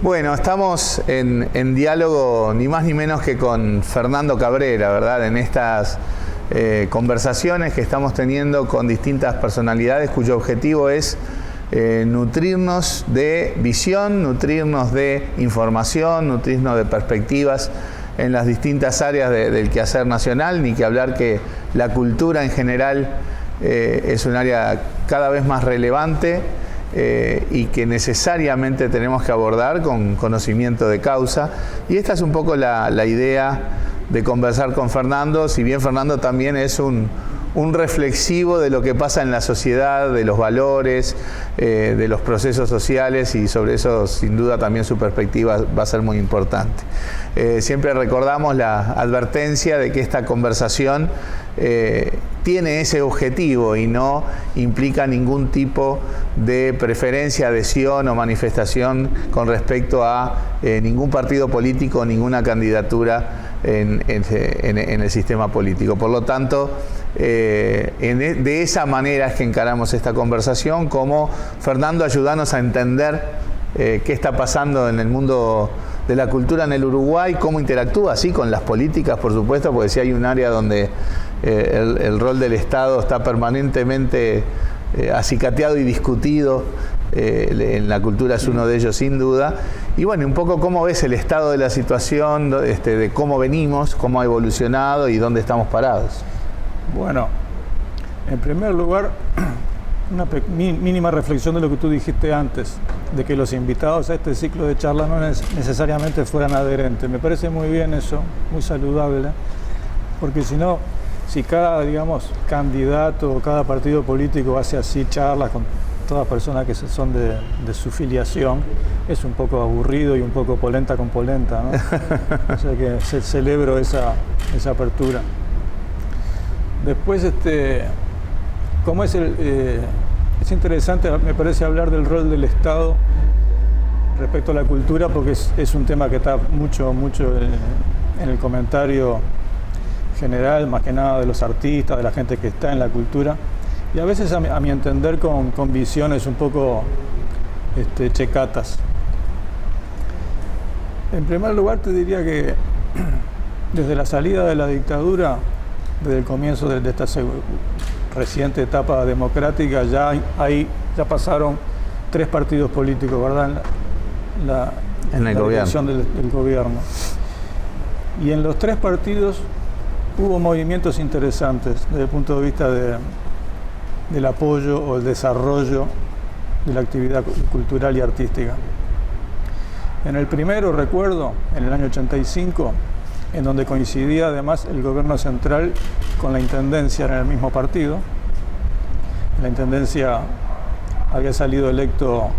Bueno, estamos en diálogo ni más ni menos que con Fernando Cabrera, ¿verdad? En estas conversaciones que estamos teniendo con distintas personalidades cuyo objetivo es nutrirnos de visión, nutrirnos de información, nutrirnos de perspectivas en las distintas áreas del quehacer nacional, ni que hablar que la cultura en general es un área cada vez más relevante y que necesariamente tenemos que abordar con conocimiento de causa. Y esta es un poco la idea de conversar con Fernando, si bien Fernando también es un reflexivo de lo que pasa en la sociedad, de los valores, de los procesos sociales, y sobre eso sin duda también su perspectiva va a ser muy importante. Siempre recordamos la advertencia de que esta conversación tiene ese objetivo y no implica ningún tipo de preferencia, adhesión o manifestación con respecto a ningún partido político, ninguna candidatura en el sistema político. Por lo tanto, de esa manera es que encaramos esta conversación, como Fernando, ayúdanos a entender qué está pasando en el mundo de la cultura en el Uruguay, cómo interactúa así con las políticas, por supuesto, porque si hay un área donde el rol del Estado está permanentemente acicateado y discutido, en la cultura es uno de ellos sin duda. Y bueno, un poco cómo ves el estado de la situación, de cómo venimos, cómo ha evolucionado y dónde estamos parados. Bueno, en primer lugar, una mínima reflexión de lo que tú dijiste antes, de que los invitados a este ciclo de charlas no necesariamente fueran adherentes. Me parece muy bien eso, muy saludable, porque si cada, digamos, candidato o cada partido político hace así charlas con todas personas que son de su filiación, es un poco aburrido y un poco polenta con polenta, ¿no? O sea que celebro esa apertura. Después, ¿cómo es es interesante, me parece, hablar del rol del Estado respecto a la cultura, porque es un tema que está mucho en el comentario general, más que nada de los artistas, de la gente que está en la cultura, y a veces a mi entender con visiones un poco checatas. En primer lugar, te diría que desde la salida de la dictadura, desde el comienzo de esta reciente etapa democrática, ya pasaron 3 partidos políticos, ¿verdad? En la dirección del gobierno. Y en los 3 partidos hubo movimientos interesantes desde el punto de vista del apoyo o el desarrollo de la actividad cultural y artística. En el primero, recuerdo, en el año 85, en donde coincidía además el gobierno central con la intendencia en el mismo partido. La intendencia había salido electo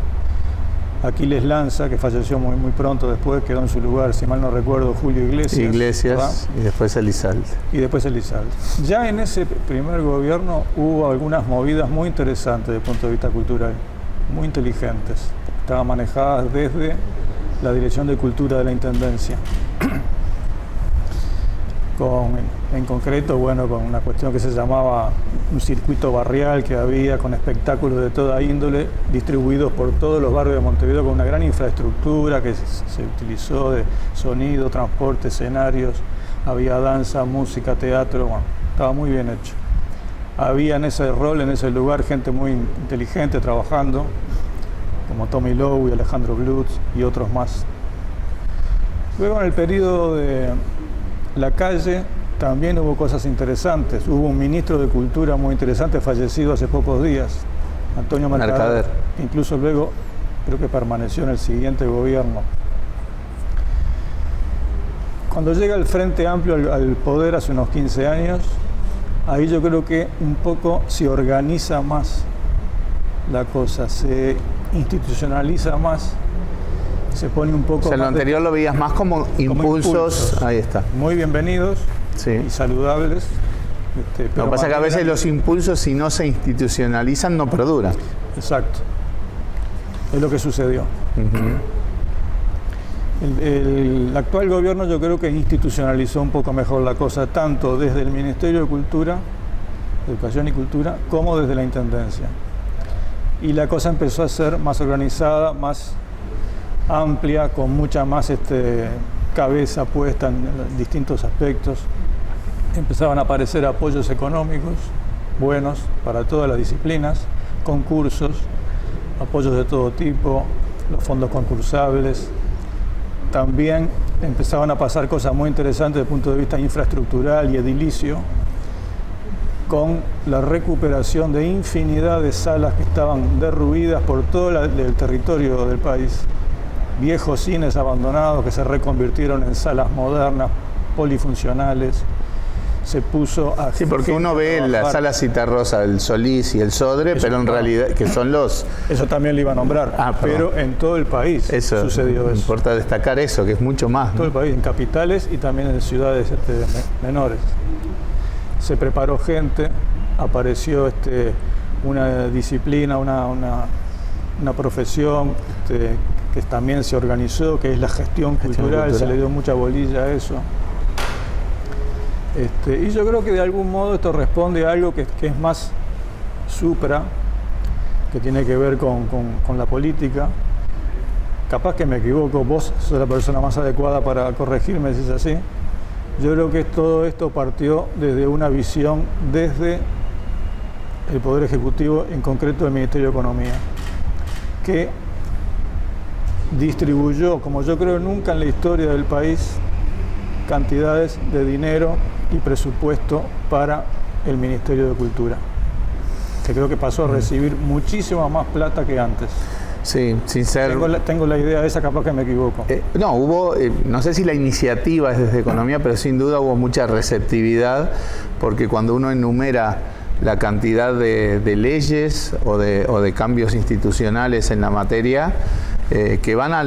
Aquiles Lanza, que falleció muy pronto después, quedó en su lugar, si mal no recuerdo, Julio Iglesias, ¿verdad? Y después Elizalde. Ya en ese primer gobierno hubo algunas movidas muy interesantes desde el punto de vista cultural, muy inteligentes. Estaban manejadas desde la Dirección de Cultura de la Intendencia. En concreto, bueno, con una cuestión que se llamaba un circuito barrial que había, con espectáculos de toda índole, distribuidos por todos los barrios de Montevideo, con una gran infraestructura que se utilizó de sonido, transporte, escenarios, había danza, música, teatro, bueno, estaba muy bien hecho. Había en ese rol, en ese lugar, gente muy inteligente trabajando, como Tommy Lowe y Alejandro Blutz y otros más. Luego, en el periodo de la calle, también hubo cosas interesantes. Hubo un ministro de Cultura muy interesante, fallecido hace pocos días, Antonio Mercader. Incluso luego creo que permaneció en el siguiente gobierno. Cuando llega el Frente Amplio al poder hace unos 15 años, ahí yo creo que un poco se organiza más la cosa, se institucionaliza más, se pone un poco... O sea, lo anterior lo veías más como impulsos. Ahí está. Muy bienvenidos, sí, y saludables. Lo que pasa es que a veces los impulsos, si no se institucionalizan, no perduran. Exacto. Es lo que sucedió. El actual gobierno yo creo que institucionalizó un poco mejor la cosa, tanto desde el Ministerio de Cultura, Educación y Cultura, como desde la Intendencia. Y la cosa empezó a ser más organizada, más amplia, con mucha más cabeza puesta en distintos aspectos. Empezaban a aparecer apoyos económicos buenos para todas las disciplinas, concursos, apoyos de todo tipo, los fondos concursables. También empezaban a pasar cosas muy interesantes desde el punto de vista infraestructural y edilicio, con la recuperación de infinidad de salas que estaban derruidas por todo el territorio del país. Viejos cines abandonados que se reconvirtieron en salas modernas, polifuncionales. Se puso a... Sí, porque uno ve la sala Citarrosa, el Solís y el Sodre, eso, pero en realidad, que son los... Eso también le iba a nombrar, pero en todo el país sucedió eso. Importa destacar eso, que es mucho más. En todo el país, en capitales y también en ciudades menores. Se preparó gente, apareció una disciplina, una profesión que también se organizó, que es la gestión cultural, se le dio mucha bolilla a eso. Y yo creo que de algún modo esto responde a algo que es más supra, que tiene que ver con la política. Capaz que me equivoco, vos sos la persona más adecuada para corregirme si es así. Yo creo que todo esto partió desde una visión desde el Poder Ejecutivo, en concreto el Ministerio de Economía, que distribuyó, como yo creo nunca en la historia del país, cantidades de dinero y presupuesto para el Ministerio de Cultura, que creo que pasó a recibir muchísima más plata que antes. Sí, sin ser... Tengo la idea esa, capaz que me equivoco. No, hubo, no sé si la iniciativa es desde Economía, pero sin duda hubo mucha receptividad, porque cuando uno enumera la cantidad de leyes o de cambios institucionales en la materia, que van a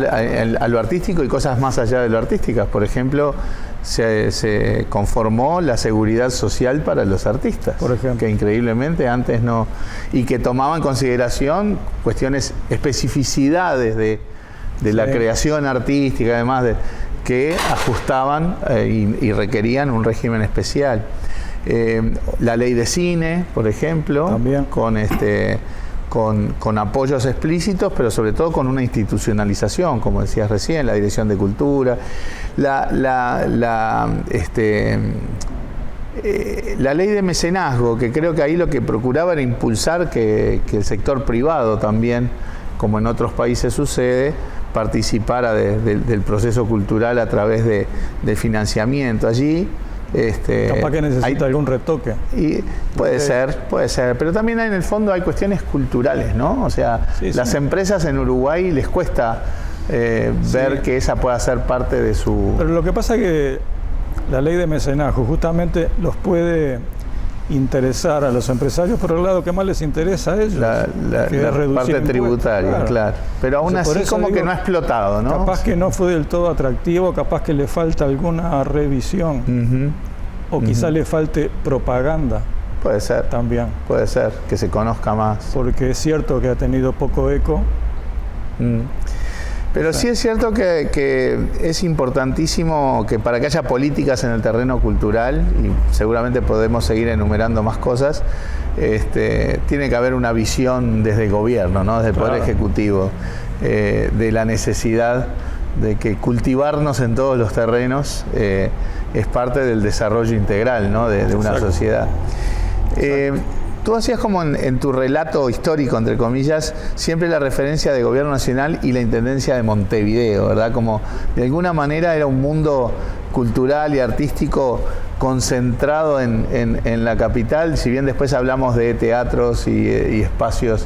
lo artístico y cosas más allá de lo artísticas. Por ejemplo, se conformó la seguridad social para los artistas, por ejemplo, que increíblemente antes no, y que tomaba en consideración cuestiones, especificidades de la creación artística, además que ajustaban y requerían un régimen especial. La ley de cine, por ejemplo, también con apoyos explícitos, pero sobre todo con una institucionalización, como decías recién, la Dirección de Cultura, la ley de mecenazgo, que creo que ahí lo que procuraba era impulsar que el sector privado también, como en otros países sucede, participara del proceso cultural a través de financiamiento. Allí capaz que necesita algún retoque. Y puede ser, pero también en el fondo hay cuestiones culturales, ¿no? O sea, las empresas en Uruguay les cuesta ver que esa pueda ser parte de su... Pero lo que pasa es que la ley de mecenazgo justamente los puede interesar a los empresarios, por el lado que más les interesa a ellos, la parte tributaria, claro. Pero aún así como que no ha explotado, ¿no? Capaz que no fue del todo atractivo, capaz que le falta alguna revisión, o quizá le falte propaganda. Puede ser. También. Puede ser, que se conozca más. Porque es cierto que ha tenido poco eco. Pero sí es cierto que es importantísimo que para que haya políticas en el terreno cultural, y seguramente podemos seguir enumerando más cosas, tiene que haber una visión desde el gobierno, ¿no? Desde el Poder Ejecutivo, de la necesidad de que cultivarnos en todos los terrenos es parte del desarrollo integral, ¿no? de una sociedad. Tú hacías como en tu relato histórico, entre comillas, siempre la referencia de Gobierno Nacional y la Intendencia de Montevideo, ¿verdad? Como de alguna manera era un mundo cultural y artístico concentrado en la capital, si bien después hablamos de teatros y espacios.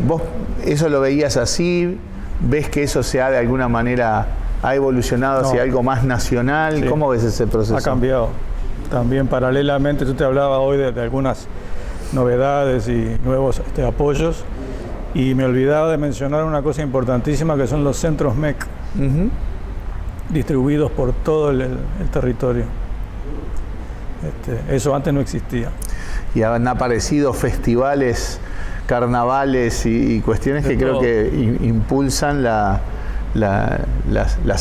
¿Vos eso lo veías así? ¿Ves que eso se ha de alguna manera ha evolucionado hacia algo más nacional? Sí. ¿Cómo ves ese proceso? Ha cambiado. También paralelamente, tú te hablaba hoy de algunas novedades y nuevos apoyos, y me olvidaba de mencionar una cosa importantísima, que son los centros MEC, distribuidos por todo el territorio. Eso antes no existía. Y han aparecido festivales, carnavales y cuestiones que creo que impulsan las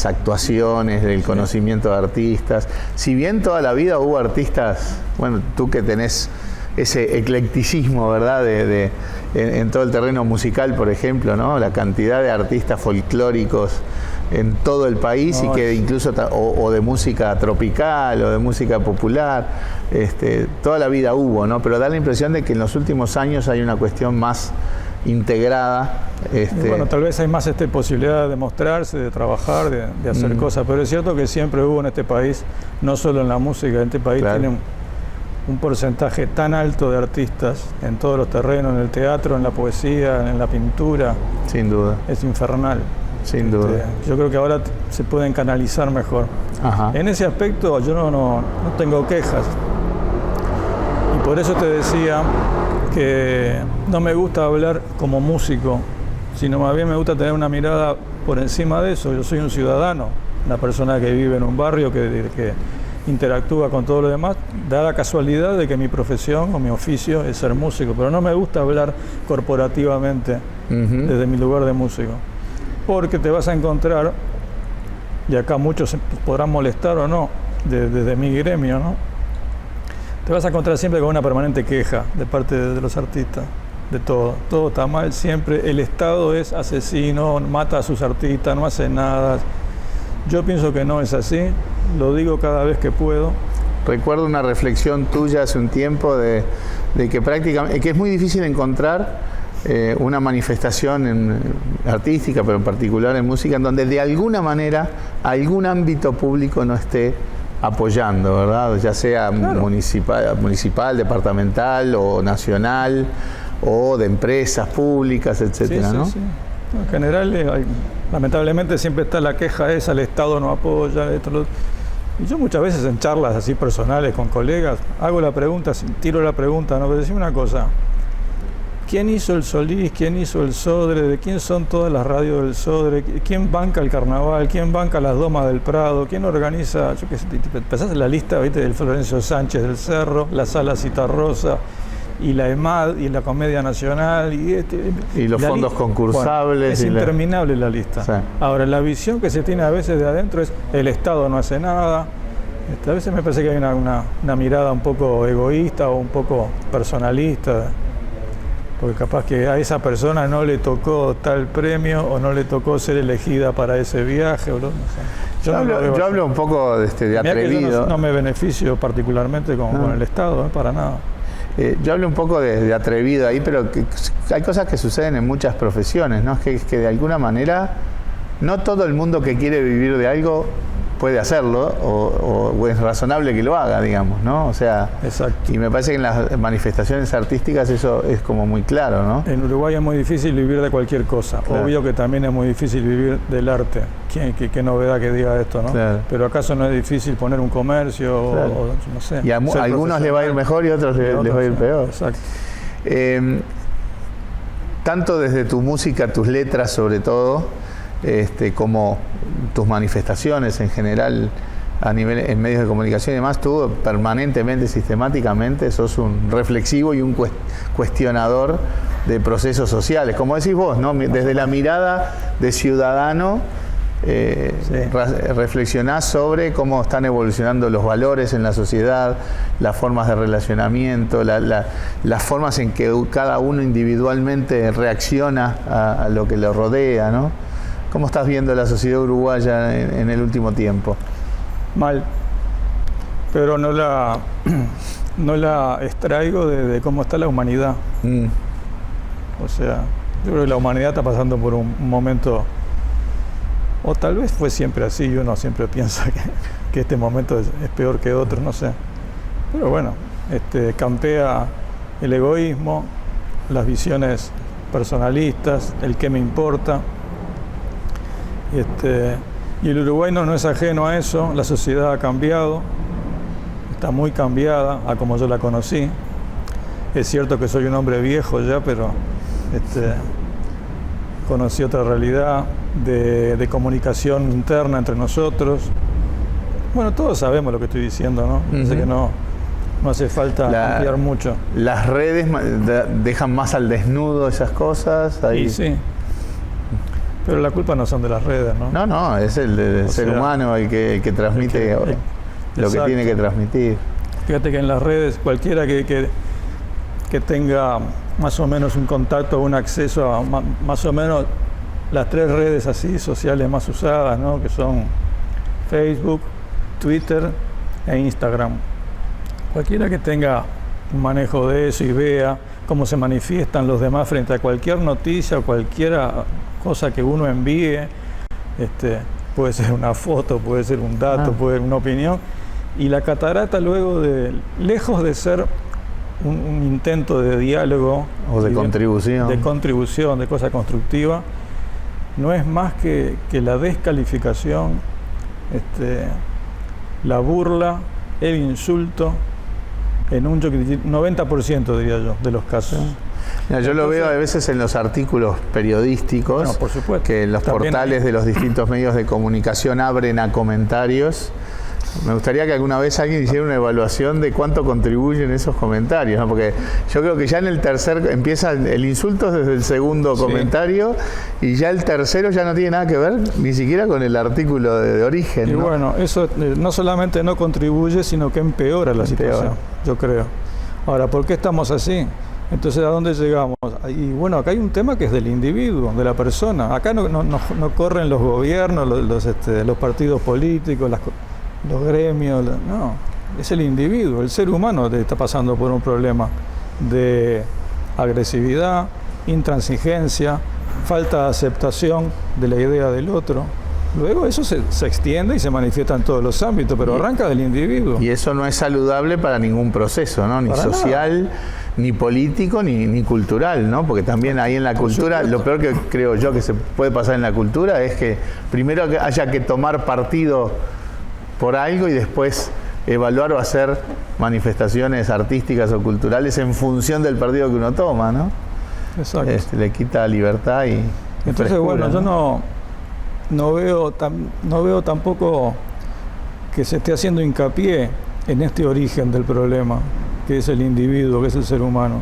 actuaciones, el conocimiento de artistas. Si bien toda la vida hubo artistas, bueno, tú que tenés ese eclecticismo, ¿verdad? En todo el terreno musical, por ejemplo, ¿no? La cantidad de artistas folclóricos en todo el país, y que incluso o de música tropical o de música popular, toda la vida hubo, ¿no? Pero da la impresión de que en los últimos años hay una cuestión más integrada. Bueno, tal vez hay más posibilidad de mostrarse, de trabajar, de hacer cosas, pero es cierto que siempre hubo en este país, no solo en la música, en este país tiene un porcentaje tan alto de artistas en todos los terrenos, en el teatro, en la poesía, en la pintura. Sin duda. Es infernal. Sin duda. Yo creo que ahora se pueden canalizar mejor. Ajá. En ese aspecto yo no tengo quejas. Y por eso te decía que no me gusta hablar como músico, sino más bien me gusta tener una mirada por encima de eso. Yo soy un ciudadano, una persona que vive en un barrio, que interactúa con todo lo demás, da la casualidad de que mi profesión o mi oficio es ser músico, pero no me gusta hablar corporativamente desde mi lugar de músico, porque te vas a encontrar, y acá muchos podrán molestar o no, desde mi gremio, ¿no? Te vas a encontrar siempre con una permanente queja de parte de los artistas, de todo está mal, siempre el Estado es asesino, mata a sus artistas, no hace nada. Yo pienso que no es así, lo digo cada vez que puedo. Recuerdo una reflexión tuya hace un tiempo de que prácticamente, que es muy difícil encontrar una manifestación artística, pero en particular en música, en donde de alguna manera algún ámbito público no esté apoyando, ¿verdad? Ya sea municipal, departamental o nacional, o de empresas públicas, etcétera, sí, ¿no? Sí. En general, lamentablemente siempre está la queja esa, el Estado no apoya, Y yo muchas veces en charlas así personales con colegas, hago la pregunta, tiro la pregunta, ¿no? Pero decime una cosa, ¿quién hizo el Solís? ¿Quién hizo el Sodre? ¿De quién son todas las radios del Sodre? ¿Quién banca el carnaval? ¿Quién banca las domas del Prado? ¿Quién organiza? Yo qué sé, empezás en la lista, ¿viste? Del Florencio Sánchez del Cerro, la Sala Citarrosa, y la EMAD, y la Comedia Nacional, y los fondos concursables. Bueno, es interminable la lista. Sí. Ahora, la visión que se tiene a veces de adentro es el Estado no hace nada. A veces me parece que hay una mirada un poco egoísta o un poco personalista, porque capaz que a esa persona no le tocó tal premio o no le tocó ser elegida para ese viaje. O no sé. Yo hablo un poco de atrevido. Yo no me beneficio particularmente con el Estado, para nada. Yo hablo un poco de atrevido ahí, pero hay cosas que suceden en muchas profesiones, ¿no? Es que de alguna manera no todo el mundo que quiere vivir de algo puede hacerlo, o es razonable que lo haga, digamos, ¿no? O sea, exacto. Y me parece que en las manifestaciones artísticas eso es como muy claro, ¿no? En Uruguay es muy difícil vivir de cualquier cosa. Claro. Obvio que también es muy difícil vivir del arte. ¿Qué novedad que diga esto, ¿no? Claro. Pero ¿acaso no es difícil poner un comercio claro. o no sé? Y a algunos les va a ir mejor y a otros les va a ir peor. Exacto. Tanto desde tu música, tus letras sobre todo, como tus manifestaciones en general en medios de comunicación y demás, tú permanentemente, sistemáticamente sos un reflexivo y un cuestionador de procesos sociales, como decís vos, ¿no? Desde la mirada de ciudadano reflexionás sobre cómo están evolucionando los valores en la sociedad, las formas de relacionamiento, las formas en que cada uno individualmente reacciona a lo que le rodea, ¿no? ¿Cómo estás viendo la sociedad uruguaya en el último tiempo? Mal, pero no la extraigo de cómo está la humanidad. O sea, yo creo que la humanidad está pasando por un momento, o tal vez fue siempre así, y uno siempre piensa que este momento es peor que otro, no sé. Pero bueno, campea el egoísmo, las personalistas, el qué me importa. Y el Uruguay no es ajeno a eso, la sociedad ha cambiado, está muy cambiada a como yo la conocí. Es cierto que soy un hombre viejo ya, pero conocí otra realidad de comunicación interna entre nosotros. Bueno, todos sabemos lo que estoy diciendo, ¿no? Así que no hace falta ampliar mucho. Las redes dejan más al desnudo esas cosas. Ahí. Sí. Pero la culpa no son de las redes, ¿no? No, es el ser humano el que transmite lo que tiene que transmitir. Fíjate que en las redes cualquiera que que tenga más o menos un contacto, un acceso a más o menos las 3 redes así sociales más usadas, ¿no? Que son Facebook, Twitter e Instagram. Cualquiera que tenga un manejo de eso y vea cómo se manifiestan los demás frente a cualquier noticia o cualquier cosa que uno envíe, puede ser una foto, puede ser un dato, puede ser una opinión, y la catarata luego lejos de ser un intento de diálogo o de contribución, de cosa constructiva, no es más que la descalificación, la burla, el insulto, en un 90% diría yo, de los casos. Mira, yo lo veo a veces en los artículos periodísticos, bueno, por supuesto, que en los portales de los distintos medios de comunicación abren a comentarios. Me gustaría que alguna vez alguien hiciera una evaluación de cuánto contribuyen esos comentarios, ¿no? Porque yo creo que ya en el tercer empieza el insulto desde el segundo comentario, y ya el tercero ya no tiene nada que ver ni siquiera con el artículo de origen, y ¿no? bueno, eso no solamente no contribuye, sino que empeora la situación, yo creo. Ahora, ¿por qué estamos así? Entonces, ¿a dónde llegamos? Y bueno, acá hay un tema que es del individuo, de la persona. Acá no corren los gobiernos, los partidos políticos, los gremios, no, es el individuo, el ser humano que está pasando por un problema de agresividad, intransigencia, falta de aceptación de la idea del otro. Luego eso se extiende y se manifiesta en todos los ámbitos, pero arranca del individuo. Y eso no es saludable para ningún proceso, ¿no? Ni para social, nada, ni político, ni cultural, ¿no? Porque también ahí en la cultura, lo peor que creo yo que se puede pasar en la cultura es que primero haya que tomar partido por algo y después evaluar o hacer manifestaciones artísticas o culturales en función del partido que uno toma, ¿no? Exacto. Le quita libertad y entonces, frescura, bueno, ¿no? Yo no veo tampoco que se esté haciendo hincapié en este origen del problema, que es el individuo, que es el ser humano.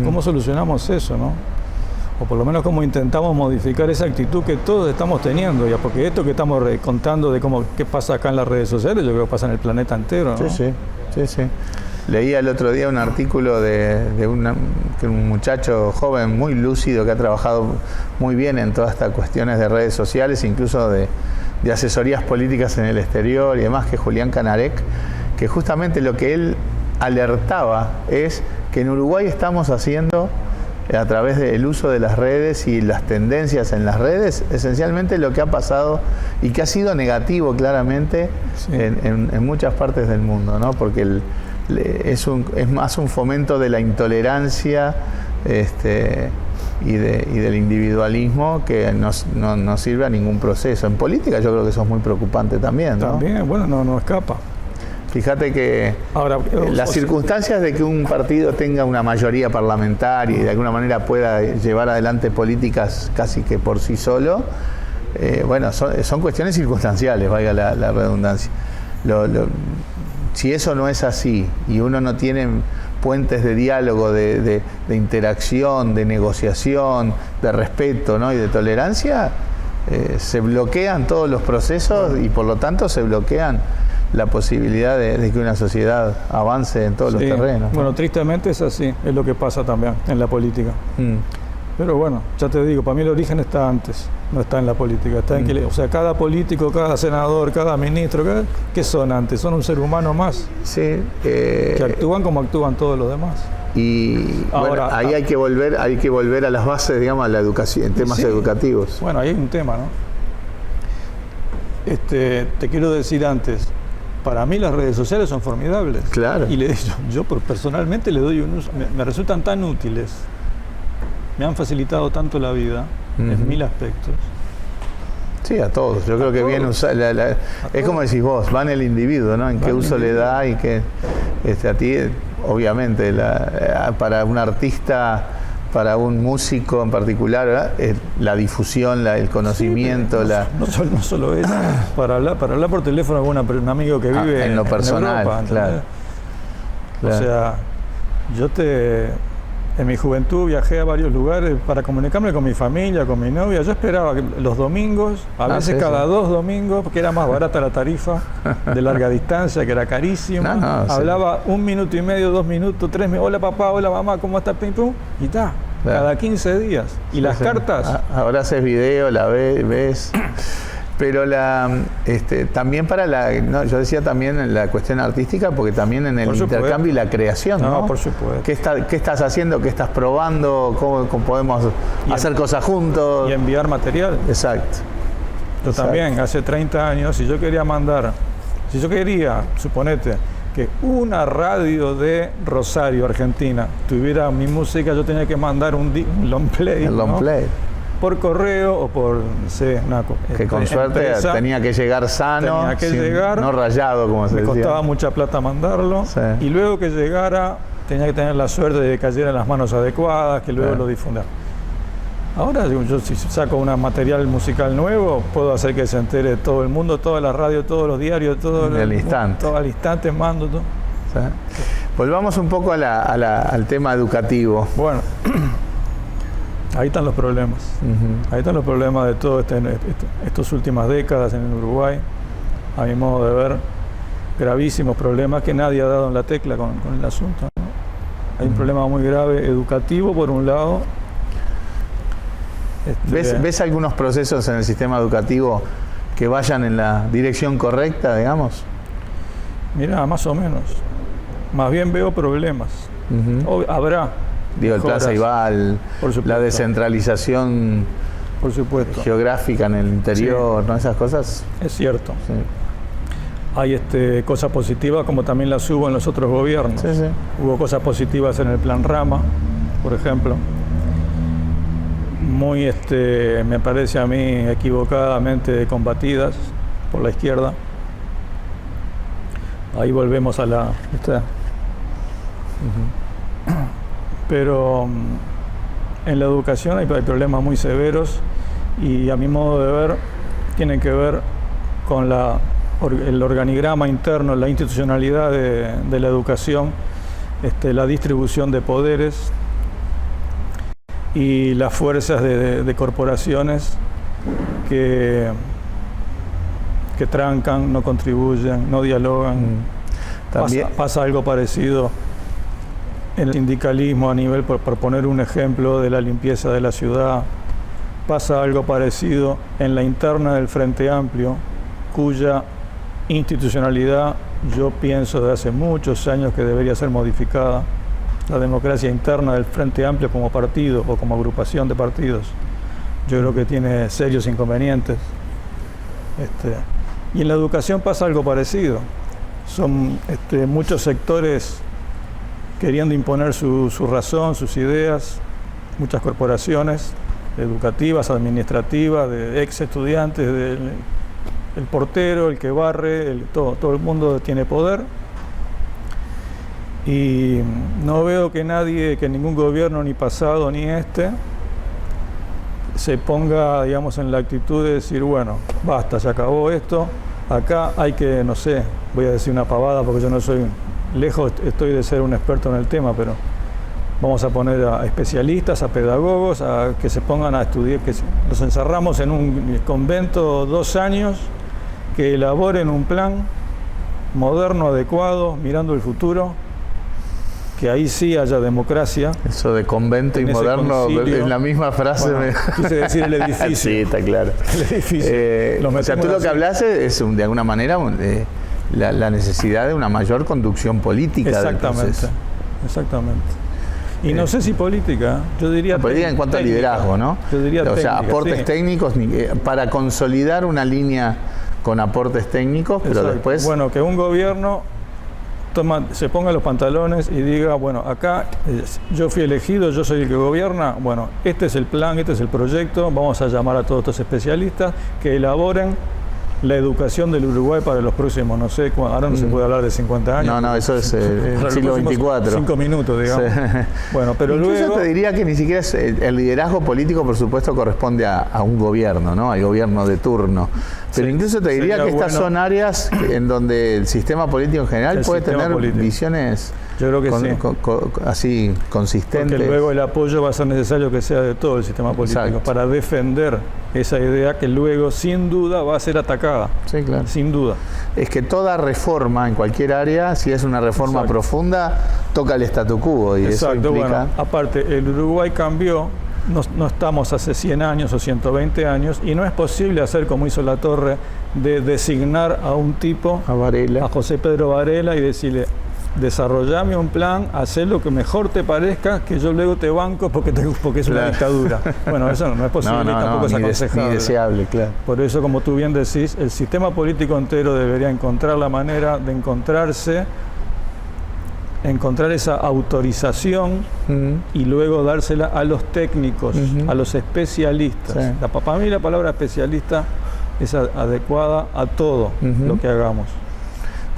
¿Cómo solucionamos eso, no? O por lo menos cómo intentamos modificar esa actitud que todos estamos teniendo, ya, porque esto que estamos contando de qué pasa acá en las redes sociales, yo creo que pasa en el planeta entero, ¿no? Sí. Leía el otro día un artículo de un muchacho joven muy lúcido que ha trabajado muy bien en todas estas cuestiones de redes sociales, incluso de asesorías políticas en el exterior y demás, que es Julián Canarek, que justamente lo que él alertaba es que en Uruguay estamos haciendo, a través del uso de las redes y las tendencias en las redes, esencialmente lo que ha pasado y que ha sido negativo claramente en muchas partes del mundo, ¿no? Porque es más un fomento de la intolerancia y del individualismo que no sirve a ningún proceso. En política yo creo que eso es muy preocupante también, ¿no? También, bueno, no escapa. Fíjate que ahora, las circunstancias de que un partido tenga una mayoría parlamentaria y de alguna manera pueda llevar adelante políticas casi que por sí solo, bueno, son cuestiones circunstanciales, valga la redundancia. Si eso no es así y uno no tiene puentes de diálogo, de interacción, de negociación, de respeto, ¿no? Y de tolerancia, se bloquean todos los procesos y por lo tanto se bloquean la posibilidad de que una sociedad avance en todos los terrenos, ¿no? Bueno, tristemente es así, es lo que pasa también en la política. Pero bueno, ya te digo, para mí el origen está antes, no está en la política, está en que, o sea, cada político, cada senador, cada ministro, ¿qué son antes? Son un ser humano más, que actúan como actúan todos los demás. Y ahora, bueno, ahí hay que volver a las bases, digamos, a la educación, en temas educativos. Bueno, ahí hay un tema, ¿no? Te quiero decir antes, para mí las redes sociales son formidables. Claro. Y yo personalmente le doy un uso, me resultan tan útiles, me han facilitado tanto la vida en 1000 aspectos. Sí, a todos. Yo creo que bien usar. Es como decís vos, va en el individuo, ¿no? En qué uso le da y qué. A ti, obviamente, para un artista, para un músico en particular, ¿verdad? La difusión, el conocimiento, no solo eso, para hablar por teléfono con un amigo que vive en lo personal, Europa, claro. O sea, yo te En mi juventud viajé a varios lugares para comunicarme con mi familia, con mi novia. Yo esperaba que los domingos, a veces sí, cada sí. 2 domingos, porque era más barata la tarifa de larga distancia, que era carísima. Hablaba 1 minuto y medio, 2 minutos, 3 minutos. Hola papá, hola mamá, ¿cómo estás? Pim, pum. Y está, cada 15 días. Y Sí, las sí. cartas... Ahora haces video, la ves. Pero también para no, yo decía también en la cuestión artística, porque también en el Por supuesto. intercambio y la creación, ¿no? No, por supuesto. ¿Qué estás haciendo? ¿Qué estás probando? ¿Cómo podemos hacer cosas juntos? Y enviar material. Exacto. Yo Exacto. también, hace 30 años, si yo quería, suponete, que una radio de Rosario, Argentina, tuviera mi música, yo tenía que mandar un long play. El long ¿no? play. Por correo o por, no sé, Que con suerte empresa. tenía que llegar sano, Tenía que llegar, no rayado, como se Me decía. costaba mucha plata mandarlo. Sí. Y luego que llegara, tenía que tener la suerte de que cayera en las manos adecuadas, que luego Claro. lo difunda. Ahora, yo si saco un material musical nuevo, puedo hacer que se entere todo el mundo, todas las radios, todos los diarios, Al instante. todo al instante mando todo. ¿Sí? Volvamos un poco al tema educativo. Bueno, ahí están los problemas. Ujú. Ahí están los problemas de todas estas últimas décadas en el Uruguay. A mi modo de ver, gravísimos problemas que nadie ha dado en la tecla con el asunto, ¿no? Hay un problema muy grave educativo, por un lado. ¿Ves algunos procesos en el sistema educativo que vayan en la dirección correcta, digamos? Mira, más o menos. Más bien veo problemas. Ujú. Habrá. Digo, el mejoras, Plaza Ibal, por supuesto. la descentralización Por supuesto. geográfica en el interior, ¿no? Esas cosas. Es cierto. Sí. Hay cosas positivas como también las hubo en los otros gobiernos. Sí, sí. Hubo cosas positivas en el Plan Rama, por ejemplo. Muy, me parece a mí, equivocadamente combatidas por la izquierda. Ahí volvemos a la... Pero en la educación hay problemas muy severos y a mi modo de ver tienen que ver con el organigrama interno, la institucionalidad de la educación, la distribución de poderes y las fuerzas de corporaciones que trancan, no contribuyen, no dialogan. También, Pasa algo parecido en el sindicalismo a nivel, por poner un ejemplo, de la limpieza de la ciudad. Pasa algo parecido en la interna del Frente Amplio, cuya institucionalidad yo pienso de hace muchos años que debería ser modificada. La democracia interna del Frente Amplio como partido o como agrupación de partidos, yo creo que tiene serios inconvenientes. Y en la educación pasa algo parecido. Son muchos sectores queriendo imponer su razón, sus ideas, muchas corporaciones educativas, administrativas, de ex estudiantes, el portero, el que barre, todo el mundo tiene poder. Y no veo que ningún gobierno, ni pasado ni se ponga, digamos, en la actitud de decir, bueno, basta, se acabó esto, acá hay que, no sé, voy a decir una pavada porque yo no soy, lejos estoy de ser un experto en el tema, pero vamos a poner a especialistas, a pedagogos, a que se pongan a estudiar, que los encerramos en un convento 2 años, que elaboren un plan moderno, adecuado, mirando el futuro, que ahí sí haya democracia. eso de convento y moderno, en la misma frase. Bueno, quise decir el edificio. Sí, está claro. El edificio. O sea, tú lo que hablas es, de alguna manera, la necesidad de una mayor conducción política del proceso. Exactamente. Y no sé si política, yo diría política en cuanto a liderazgo, ¿no? Yo diría o sea, técnica, aportes sí. técnicos para consolidar una línea con aportes técnicos, pero Exacto. después... Bueno, que un gobierno se ponga los pantalones y diga, bueno, acá yo fui elegido, yo soy el que gobierna, bueno, este es el plan, este es el proyecto, vamos a llamar a todos estos especialistas que elaboren la educación del Uruguay para los próximos, no sé, ahora no se puede hablar de 50 años. No, eso es el siglo XXIV. 5 minutos, digamos. Sí. Bueno, pero incluso luego... te diría que ni siquiera el liderazgo político, por supuesto, corresponde a un gobierno, ¿no? Al gobierno de turno. Pero sí, incluso te diría que estas son áreas en donde el sistema político en general puede tener visiones Yo creo que sí. Así consistente. Porque luego el apoyo va a ser necesario que sea de todo el sistema político. Exacto. Para defender esa idea que luego, sin duda, va a ser atacada. Sí, claro. Sin duda. Es que toda reforma en cualquier área, si es una reforma Exacto. profunda, toca el statu quo. Y exacto. Eso implica... Bueno, aparte, el Uruguay cambió. No estamos hace 100 años o 120 años y no es posible hacer como hizo La Torre, de designar a un tipo, a José Pedro Varela, y decirle: desarrollame un plan, haz lo que mejor te parezca, que yo luego te banco porque es una dictadura. Bueno, eso no es posible, tampoco es aconsejable. Ni deseable, claro. Por eso, como tú bien decís, el sistema político entero debería encontrar la manera de encontrar esa autorización y luego dársela a los técnicos, a los especialistas. Sí. Para mí la palabra especialista es adecuada a todo lo que hagamos.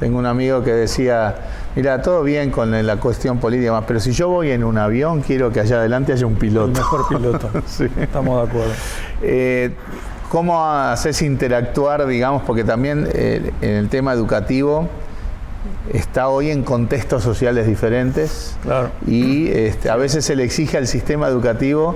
Tengo un amigo que decía: mira, todo bien con la cuestión política, pero si yo voy en un avión, quiero que allá adelante haya un piloto. El mejor piloto. Sí. Estamos de acuerdo. ¿Cómo haces interactuar, digamos, porque también en el tema educativo está hoy en contextos sociales diferentes? Claro. Y a veces se le exige al sistema educativo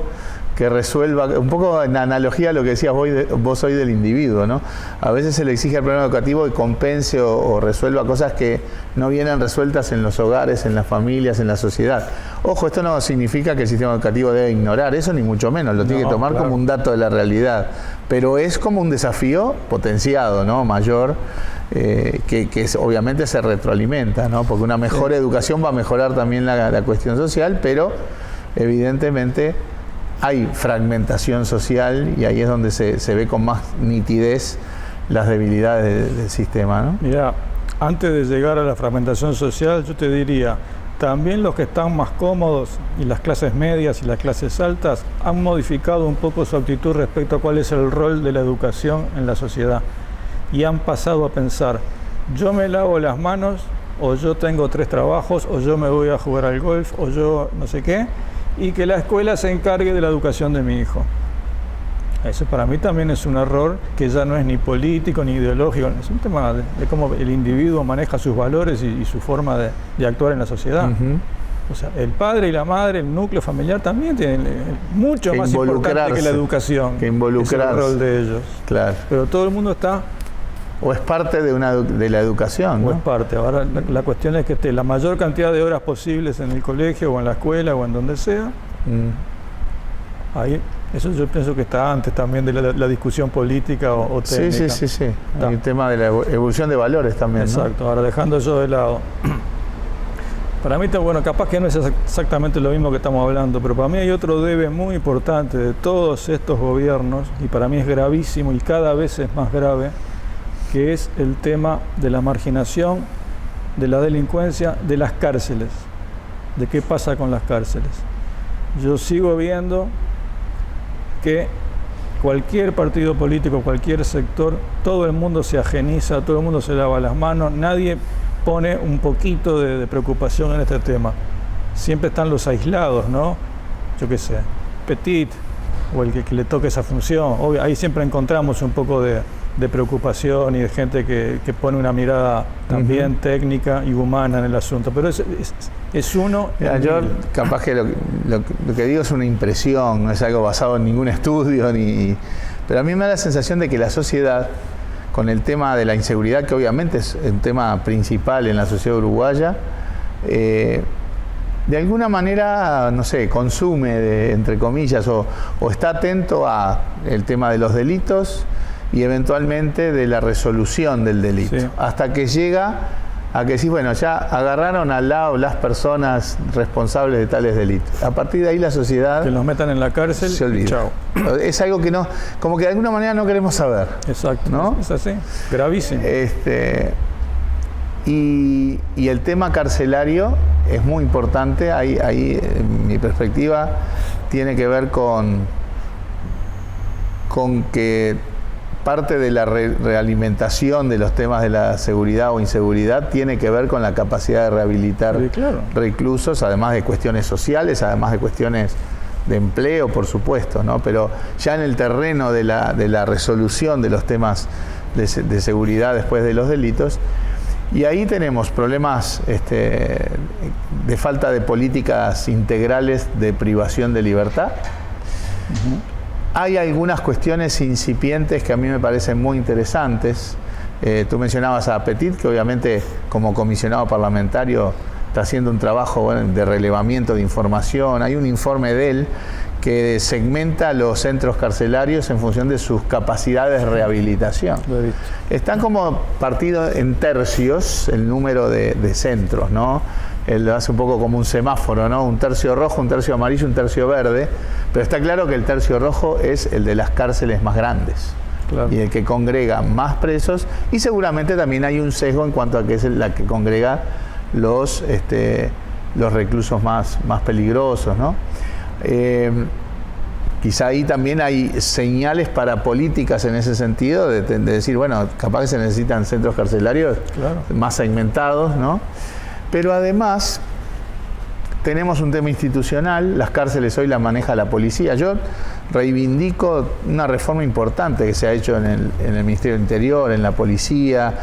que resuelva, un poco en analogía a lo que decías vos hoy del individuo, ¿no? A veces se le exige al programa educativo que compense o resuelva cosas que no vienen resueltas en los hogares, en las familias, en la sociedad. Ojo, esto no significa que el sistema educativo debe ignorar eso, ni mucho menos, lo tiene que tomar como un dato de la realidad, pero es como un desafío potenciado, ¿no? Mayor, que obviamente se retroalimenta, ¿no? Porque una mejor educación va a mejorar también la cuestión social, pero evidentemente hay fragmentación social y ahí es donde se ve con más nitidez las debilidades del sistema, ¿no? Mira, antes de llegar a la fragmentación social, yo te diría, también los que están más cómodos y las clases medias y las clases altas han modificado un poco su actitud respecto a cuál es el rol de la educación en la sociedad y han pasado a pensar: yo me lavo las manos, o yo tengo 3 trabajos, o yo me voy a jugar al golf, o yo no sé qué, y que la escuela se encargue de la educación de mi hijo. Eso para mí también es un error que ya no es ni político ni ideológico, es un tema de cómo el individuo maneja sus valores y su forma de actuar en la sociedad. O sea, el padre y la madre, el núcleo familiar también tienen mucho más importante que la educación, que involucrarse, es el rol de ellos. Claro. Pero todo el mundo está... O es parte de la educación, ¿no? O es parte. Ahora la cuestión es que esté la mayor cantidad de horas posibles en el colegio o en la escuela o en donde sea. Ahí, eso yo pienso que está antes también de la discusión política o técnica. Sí. Hay el tema de la evolución de valores también, exacto, ¿no? Ahora dejando eso de lado. Para mí, bueno, capaz que no es exactamente lo mismo que estamos hablando, pero para mí hay otro debe muy importante de todos estos gobiernos, y para mí es gravísimo y cada vez es más grave, que es el tema de la marginación, de la delincuencia, de las cárceles, de qué pasa con las cárceles. Yo sigo viendo que cualquier partido político, cualquier sector, todo el mundo se ajeniza, todo el mundo se lava las manos, nadie pone un poquito de preocupación en este tema. Siempre están los aislados, ¿no? Yo qué sé, Petit, o el que le toque esa función. Obvio, ahí siempre encontramos un poco de preocupación y de gente que pone una mirada también técnica y humana en el asunto, pero es uno... Mira, yo capaz que lo que digo es una impresión, no es algo basado en ningún estudio, pero a mí me da la sensación de que la sociedad, con el tema de la inseguridad, que obviamente es un tema principal en la sociedad uruguaya, de alguna manera, no sé, consume, entre comillas, o está atento a el tema de los delitos y eventualmente de la resolución del delito, hasta que llega a que sí, bueno, ya agarraron al lado las personas responsables de tales delitos. A partir de ahí la sociedad... Que los metan en la cárcel, se olvida. Chao. Es algo que no, como que de alguna manera no queremos saber. Exacto, ¿no? Es así, gravísimo. Y el tema carcelario es muy importante, ahí en mi perspectiva tiene que ver con que parte de la realimentación de los temas de la seguridad o inseguridad tiene que ver con la capacidad de rehabilitar reclusos, además de cuestiones sociales, además de cuestiones de empleo, por supuesto, ¿no? Pero ya en el terreno de la resolución de los temas de seguridad después de los delitos. Y ahí tenemos problemas de falta de políticas integrales de privación de libertad. Hay algunas cuestiones incipientes que a mí me parecen muy interesantes. Tú mencionabas a Petit, que obviamente como comisionado parlamentario está haciendo un trabajo de relevamiento de información. Hay un informe de él que segmenta los centros carcelarios en función de sus capacidades de rehabilitación. Están como partidos en tercios el número de centros, ¿no? Él lo hace un poco como un semáforo, ¿no? Un tercio rojo, un tercio amarillo, un tercio verde. Pero está claro que el tercio rojo es el de las cárceles más grandes. Claro. Y el que congrega más presos. Y seguramente también hay un sesgo en cuanto a que es la que congrega los reclusos más peligrosos, ¿no? Quizá ahí también hay señales para políticas en ese sentido, de decir, bueno, capaz que se necesitan centros carcelarios más segmentados, ¿no? Pero además tenemos un tema institucional, las cárceles hoy las maneja la policía. Yo reivindico una reforma importante que se ha hecho en el Ministerio del Interior, en la policía,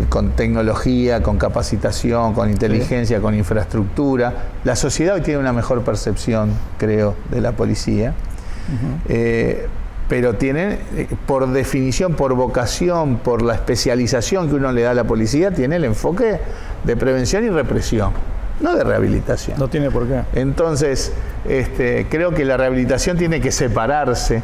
con tecnología, con capacitación, con inteligencia, con infraestructura. La sociedad hoy tiene una mejor percepción, creo, de la policía. Pero tiene, por definición, por vocación, por la especialización que uno le da a la policía, tiene el enfoque de prevención y represión, no de rehabilitación. No tiene por qué. Entonces, creo que la rehabilitación tiene que separarse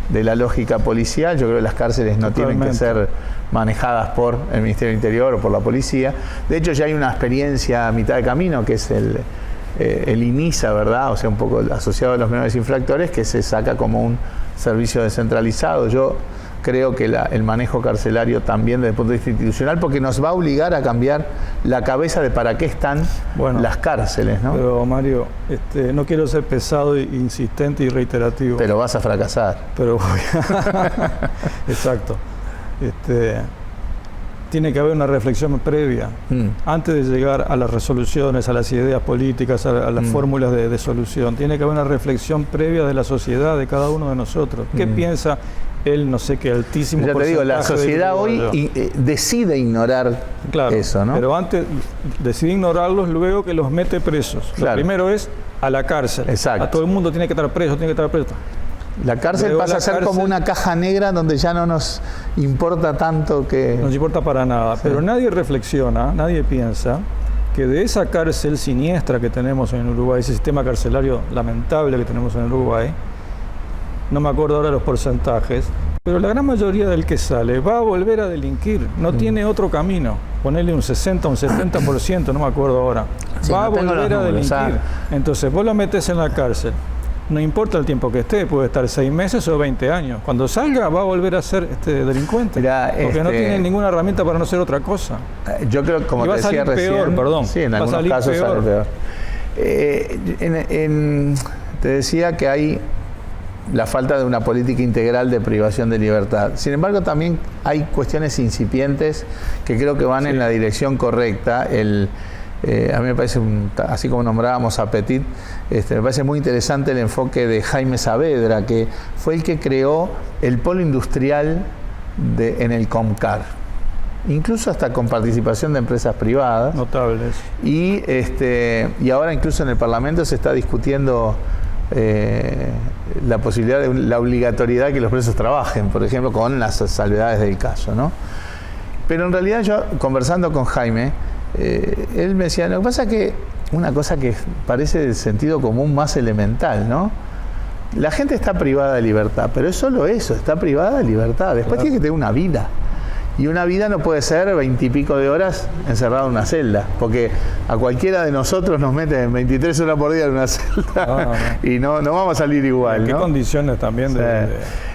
de la lógica policial. Yo creo que las cárceles no tienen que ser manejadas por el Ministerio del Interior o por la policía. De hecho, ya hay una experiencia a mitad de camino, que es el INISA, ¿verdad? O sea, un poco asociado a los menores infractores, que se saca como un servicio descentralizado. Yo creo que el manejo carcelario también desde el punto de vista institucional, porque nos va a obligar a cambiar la cabeza de para qué están las cárceles, ¿no? Pero Mario, no quiero ser pesado, insistente y reiterativo. Pero vas a fracasar. Pero exacto. Tiene que haber una reflexión previa antes de llegar a las resoluciones, a las ideas políticas, a las fórmulas de solución. Tiene que haber una reflexión previa de la sociedad, de cada uno de nosotros. ¿Qué piensa él? No sé qué altísimo ya te digo, la sociedad hoy decide ignorar eso, ¿no? Pero antes decide ignorarlos, luego que los mete presos. Lo primero es a la cárcel. Exacto. A todo el mundo tiene que estar preso, tiene que estar preso. La cárcel pasa a ser como una caja negra donde ya no nos importa tanto que... No nos importa para nada, pero nadie reflexiona, nadie piensa que de esa cárcel siniestra que tenemos en Uruguay, ese sistema carcelario lamentable que tenemos en Uruguay, no me acuerdo ahora los porcentajes, pero la gran mayoría del que sale va a volver a delinquir, no tiene otro camino. Ponerle un 60, un 70%, no me acuerdo ahora. Va a volver a delinquir. Entonces vos lo metés en la cárcel. No importa el tiempo que esté, puede estar 6 meses o 20 años. Cuando salga va a volver a ser delincuente. Mirá, porque no tiene ninguna herramienta para no ser otra cosa. Yo creo, como te decía recién, peor, perdón. Sí, en algunos casos sale peor. Te decía que hay la falta de una política integral de privación de libertad. Sin embargo, también hay cuestiones incipientes que creo que van en la dirección correcta. A mí me parece, así como nombrábamos a Petit, me parece muy interesante el enfoque de Jaime Saavedra, que fue el que creó el polo industrial en el Comcar, incluso hasta con participación de empresas privadas. Notables. Y ahora incluso en el Parlamento se está discutiendo la posibilidad de la obligatoriedad de que los presos trabajen, por ejemplo, con las salvedades del caso, ¿no? Pero en realidad yo, conversando con Jaime, él me decía, lo que pasa es que una cosa que parece de sentido común más elemental, ¿no? La gente está privada de libertad, pero es solo eso, está privada de libertad. Después tiene que tener una vida. Y una vida no puede ser 20 y pico de horas encerrado en una celda, porque a cualquiera de nosotros nos meten 23 horas por día en una celda y no vamos a salir igual, ¿Qué ¿no? condiciones también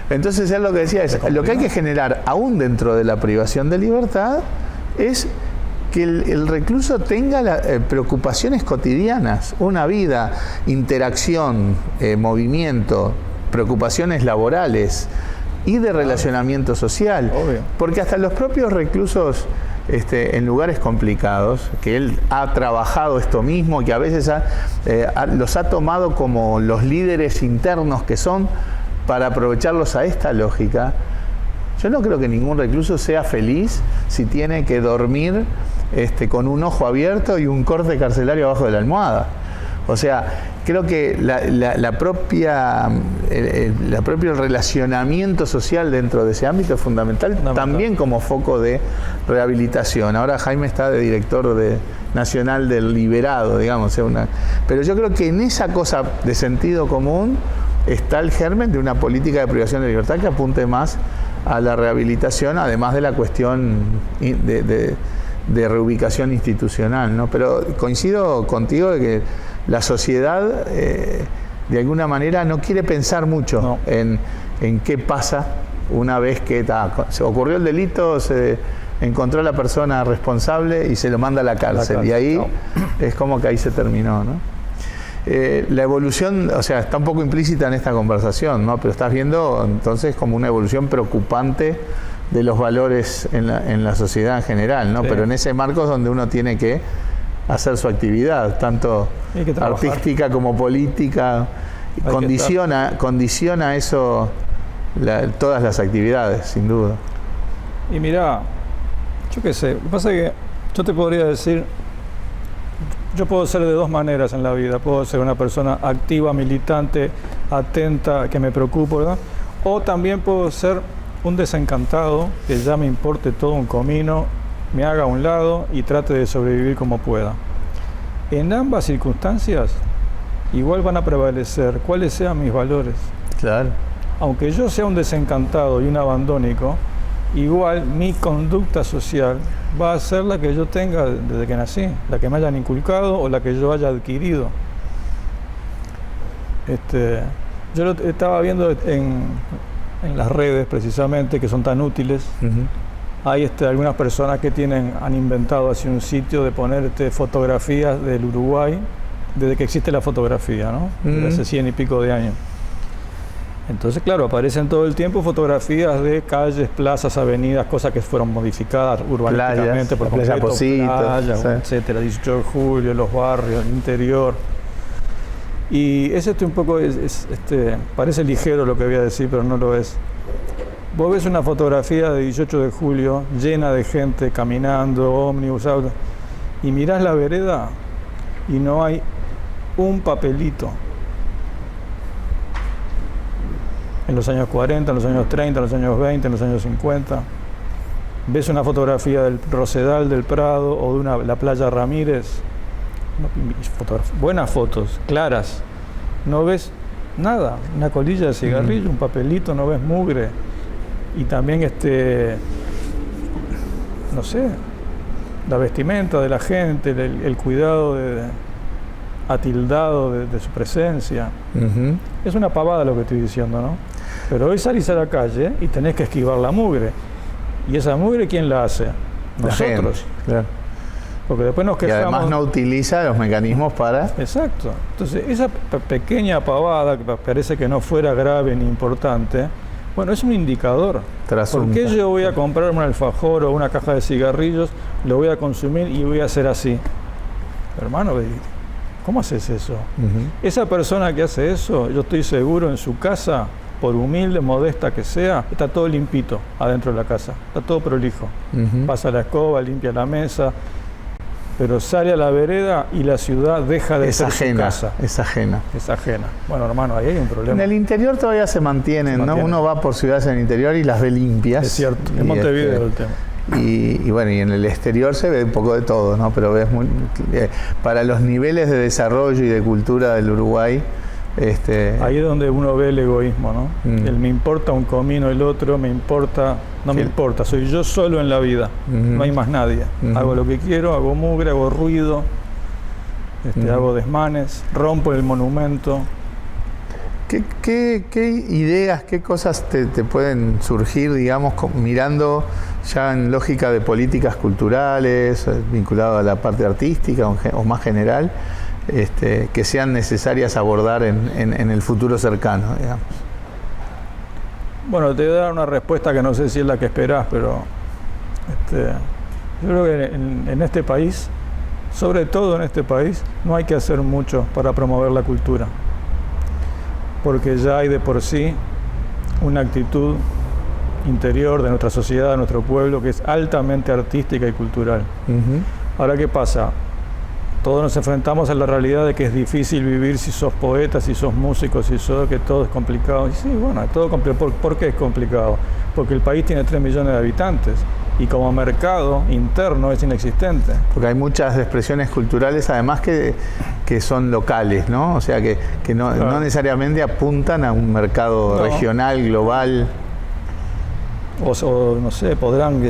Entonces él lo que decía es, lo que hay que generar aún dentro de la privación de libertad es que el recluso tenga preocupaciones cotidianas, una vida, interacción, movimiento, preocupaciones laborales y de relacionamiento social. Obvio. Porque hasta los propios reclusos en lugares complicados, que él ha trabajado esto mismo, que a veces los ha tomado como los líderes internos que son para aprovecharlos a esta lógica, Yo no creo que ningún recluso sea feliz si tiene que dormir con un ojo abierto y un corte carcelario abajo de la almohada. O sea, creo que el propio relacionamiento social dentro de ese ámbito es fundamental, también como foco de rehabilitación. Ahora Jaime está de director nacional del liberado, digamos. Pero yo creo que en esa cosa de sentido común está el germen de una política de privación de libertad que apunte más a la rehabilitación, además de la cuestión de reubicación institucional, ¿no? Pero coincido contigo de que la sociedad de alguna manera no quiere pensar mucho en qué pasa una vez que se ocurrió el delito, se encontró a la persona responsable y se lo manda a la cárcel. Y ahí es como que ahí se terminó, ¿no? La evolución, o sea, está un poco implícita en esta conversación, ¿no? Pero estás viendo entonces como una evolución preocupante de los valores en la sociedad en general, ¿no? Sí. Pero en ese marco es donde uno tiene que hacer su actividad, tanto artística como política. Condiciona eso todas las actividades, sin duda. Y mirá, yo qué sé, lo que pasa es que yo te podría decir, yo puedo ser de dos maneras en la vida. Puedo ser una persona activa, militante, atenta, que me preocupo, ¿verdad? O también puedo ser un desencantado, que ya me importe todo un comino, me haga a un lado y trate de sobrevivir como pueda. En ambas circunstancias, igual van a prevalecer cuáles sean mis valores. Claro. Aunque yo sea un desencantado y un abandónico, igual mi conducta social va a ser la que yo tenga desde que nací, la que me hayan inculcado o la que yo haya adquirido. Yo lo estaba viendo en las redes precisamente, que son tan útiles. Hay algunas personas que han inventado así un sitio de ponerte fotografías del Uruguay desde que existe la fotografía, ¿no? Desde hace 100 y pico de años. Entonces, claro, aparecen todo el tiempo fotografías de calles, plazas, avenidas, cosas que fueron modificadas urbanísticamente por completo, playas, etcétera, 18 de julio, los barrios, el interior. Y es un poco, parece ligero lo que voy a decir, pero no lo es. Vos ves una fotografía de 18 de julio llena de gente caminando, ómnibus, autos, y mirás la vereda y no hay un papelito. En los años 40, en los años 30, en los años 20, en los años 50. Ves una fotografía del Rosedal del Prado o de la playa Ramírez, buenas fotos, claras. No ves nada, una colilla de cigarrillo, un papelito, no ves mugre. Y también no sé, la vestimenta de la gente, el cuidado atildado de su presencia. Es una pavada lo que estoy diciendo, ¿no? Pero hoy salís a la calle y tenés que esquivar la mugre. ¿Y esa mugre quién la hace? Nosotros. Claro. Porque después nos quejamos. Y además no utiliza los mecanismos para... Exacto. Entonces, esa pequeña pavada, que parece que no fuera grave ni importante, bueno, es un indicador. ¿Por qué yo voy a comprarme un alfajor o una caja de cigarrillos, lo voy a consumir y voy a hacer así? Hermano, ¿cómo haces eso? Esa persona que hace eso, yo estoy seguro en su casa, por humilde, modesta que sea, está todo limpito adentro de la casa, está todo prolijo. Pasa la escoba, limpia la mesa, pero sale a la vereda y la ciudad deja de ser su casa. Es ajena. Es ajena. Bueno, hermano, ahí hay un problema. En el interior todavía se mantienen, ¿no? Uno va por ciudades en el interior y las ve limpias. Es cierto, en Montevideo el tema. Y bueno, y en el exterior se ve un poco de todo, ¿no? Pero ves para los niveles de desarrollo y de cultura del Uruguay, ahí es donde uno ve el egoísmo, ¿no? El me importa un comino, el otro me importa, no me importa, soy yo solo en la vida, no hay más nadie. Hago lo que quiero, hago mugre, hago ruido, hago desmanes, rompo el monumento. ¿Qué ideas, qué cosas te pueden surgir, digamos, mirando ya en lógica de políticas culturales, vinculado a la parte artística o más general, que sean necesarias abordar en el futuro cercano, digamos? Bueno, te voy a dar una respuesta que no sé si es la que esperás, pero yo creo que en este país, sobre todo en este país, no hay que hacer mucho para promover la cultura, porque ya hay de por sí una actitud interior de nuestra sociedad, de nuestro pueblo, que es altamente artística y cultural. Ahora, ¿qué pasa? Todos nos enfrentamos a la realidad de que es difícil vivir si sos poeta, si sos músico, si sos que todo es complicado. Y sí, bueno, es todo complicado. ¿Por qué es complicado? Porque el país tiene 3 millones de habitantes y como mercado interno es inexistente. Porque hay muchas expresiones culturales, además que son locales, ¿no? O sea, que no, claro, no necesariamente apuntan a un mercado regional, global. O no sé, podrán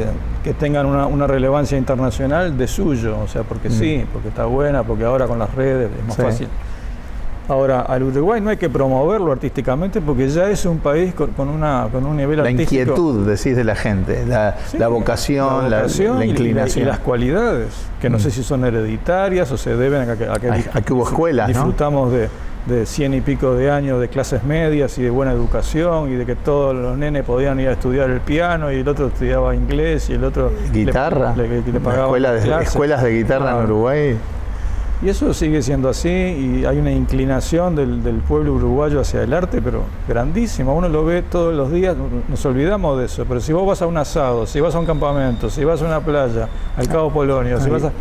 que tengan una relevancia internacional de suyo, o sea, porque sí, porque está buena, porque ahora con las redes es más fácil. Ahora, al Uruguay no hay que promoverlo artísticamente porque ya es un país con un nivel artístico. La inquietud, decís, de la gente, la vocación, la inclinación. Y las cualidades, que no sé si son hereditarias o se deben a que hubo escuelas, disfrutamos, ¿no?, de 100 y pico de años de clases medias y de buena educación y de que todos los nenes podían ir a estudiar el piano y el otro estudiaba inglés y el otro guitarra, le pagaba escuelas de guitarra en Uruguay. Y eso sigue siendo así y hay una inclinación del pueblo uruguayo hacia el arte, pero grandísima. Uno lo ve todos los días, nos olvidamos de eso, pero si vos vas a un asado, si vas a un campamento, si vas a una playa, al Cabo Polonio, si vas a...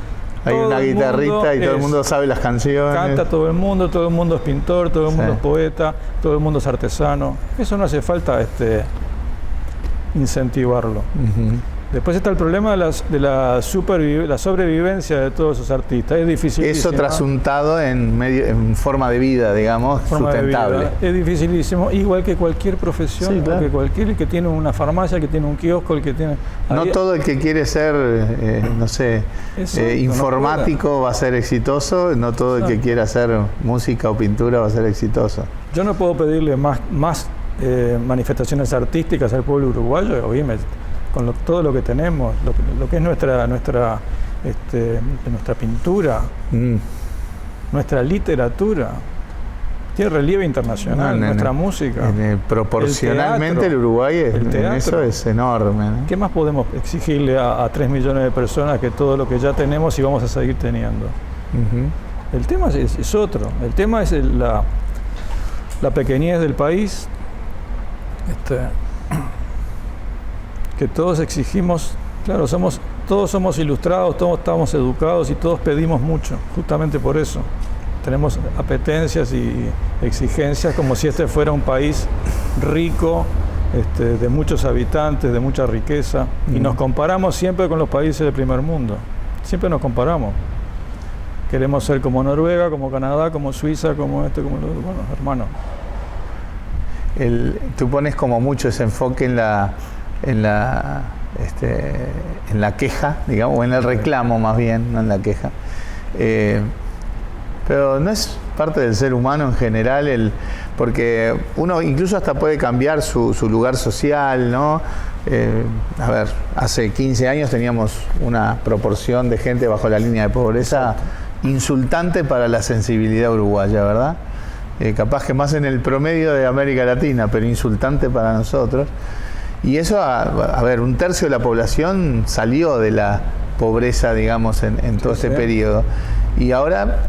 Hay una guitarrita y todo el mundo sabe las canciones. Canta todo el mundo es pintor, todo el mundo es poeta, todo el mundo es artesano. Eso no hace falta incentivarlo. Después está el problema de la sobrevivencia de todos esos artistas. Es dificilísimo. Eso trasuntado en forma de vida, digamos, sustentable. Es dificilísimo, igual que cualquier profesión, sí, claro, que cualquier que tiene una farmacia, el que tiene un kiosco, el que tiene... No todo el que quiere ser, informático va a ser exitoso, no todo el que quiera hacer música o pintura va a ser exitoso. Yo no puedo pedirle más manifestaciones artísticas al pueblo uruguayo, obviamente, con todo lo que tenemos, lo que es nuestra pintura, nuestra literatura, tiene relieve internacional, nuestra música. Proporcionalmente el Uruguay en eso es enorme, ¿no? ¿Qué más podemos exigirle a 3 millones de personas que todo lo que ya tenemos y vamos a seguir teniendo? El tema es otro, el tema es la pequeñez del país, que todos exigimos, claro, todos somos ilustrados, todos estamos educados y todos pedimos mucho, justamente por eso. Tenemos apetencias y exigencias como si este fuera un país rico, de muchos habitantes, de mucha riqueza, y nos comparamos siempre con los países del primer mundo, siempre nos comparamos. Queremos ser como Noruega, como Canadá, como Suiza, como como lo otro. Bueno, hermano. Tú pones como mucho ese enfoque en la queja, digamos, o en el reclamo más bien, no en la queja. Pero no es parte del ser humano en general, porque uno incluso hasta puede cambiar su lugar social, ¿no? A ver, hace 15 años teníamos una proporción de gente bajo la línea de pobreza insultante para la sensibilidad uruguaya, ¿verdad? Capaz que más en el promedio de América Latina, pero insultante para nosotros. Y eso, a ver, 1/3 de la población salió de la pobreza, digamos, en todo este periodo. Y ahora,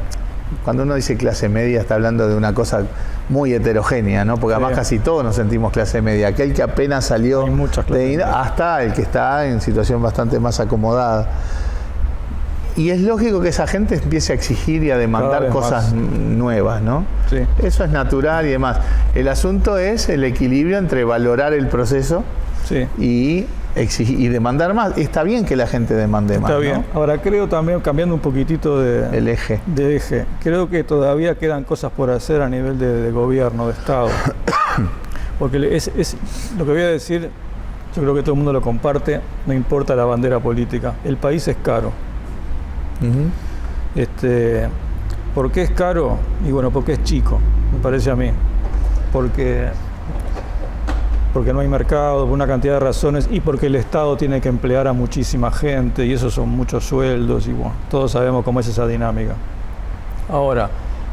cuando uno dice clase media, está hablando de una cosa muy heterogénea, ¿no? Porque además casi todos nos sentimos clase media. Aquel que apenas salió hasta el que está en situación bastante más acomodada. Y es lógico que esa gente empiece a exigir y a demandar cosas nuevas, ¿no? Sí. Eso es natural y demás. El asunto es el equilibrio entre valorar el proceso y exigir y demandar más. Está bien que la gente demande más. Está bien. ¿No? Ahora creo también, cambiando un poquitito el eje. Creo que todavía quedan cosas por hacer a nivel de gobierno, de Estado. Porque es lo que voy a decir, yo creo que todo el mundo lo comparte, no importa la bandera política. El país es caro. ¿Por qué es caro? Y bueno, porque es chico, me parece a mí. Porque no hay mercado, por una cantidad de razones, y porque el Estado tiene que emplear a muchísima gente, y esos son muchos sueldos, y bueno, todos sabemos cómo es esa dinámica. Ahora,